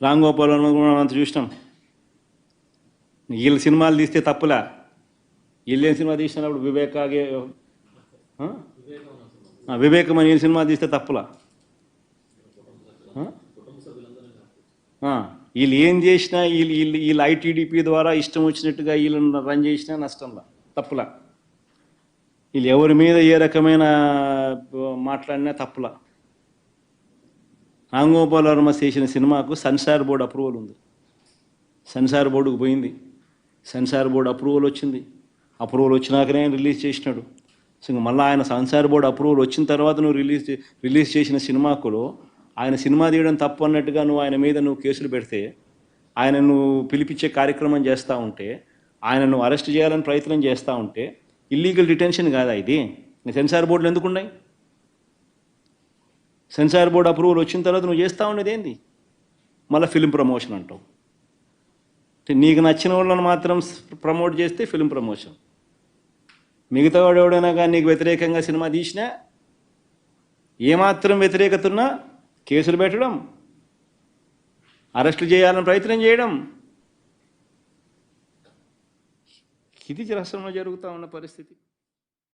రామ్ గోపాల్ వర్మ కూడా మనం అంత చూసినాం. వీళ్ళు సినిమాలు తీస్తే తప్పులా? వీళ్ళు ఏం సినిమా తీసినప్పుడు వివేకాగే వివేకం అని వీళ్ళు సినిమా తీస్తే తప్పులా? వీళ్ళు ఏం చేసినా వీళ్ళు ఐటీడీపీ ద్వారా ఇష్టం వచ్చినట్టుగా వీళ్ళని రన్ చేసినా నష్టంలా, తప్పులా? వీళ్ళు ఎవరి మీద ఏ రకమైన మాట్లాడినా తప్పులా? రామ్ గోపాల్ వర్మ చేసిన సినిమాకు సెన్సార్ బోర్డు అప్రూవల్ ఉంది. సెన్సార్ బోర్డుకు పోయింది, సెన్సార్ బోర్డు అప్రూవల్ వచ్చింది. అప్రూవల్ వచ్చినాకనే రిలీజ్ చేసినాడు. సో మళ్ళీ ఆయన సెన్సార్ బోర్డు అప్రూవల్ వచ్చిన తర్వాత నువ్వు రిలీజ్ చేసిన సినిమాకులో ఆయన సినిమా తీయడం తప్పు అన్నట్టుగా నువ్వు ఆయన మీద కేసులు పెడితే, ఆయన నువ్వు పిలిపించే కార్యక్రమం చేస్తూ ఉంటే, ఆయన నువ్వు అరెస్ట్ చేయాలని ప్రయత్నం చేస్తూ ఉంటే ఇల్లీగల్ డిటెన్షన్ కాదా ఇది? సెన్సార్ బోర్డులు ఎందుకు ఉన్నాయి? సెన్సార్ బోర్డు అప్రూవల్ వచ్చిన తర్వాత నువ్వు చేస్తూ ఉండేది ఏంది? మళ్ళీ ఫిలిం ప్రమోషన్ అంటావు. నీకు నచ్చిన వాళ్ళని మాత్రం ప్రమోట్ చేస్తే ఫిలిం ప్రమోషన్, మిగతా వాడు ఎవడైనా కానీ నీకు వ్యతిరేకంగా సినిమా తీసినా ఏమాత్రం వ్యతిరేకత ఉన్నా కేసులు పెట్టడం, అరెస్టులు చేయాలని ప్రయత్నం చేయడం, ఇది రాష్ట్రంలో జరుగుతూ ఉన్న పరిస్థితి.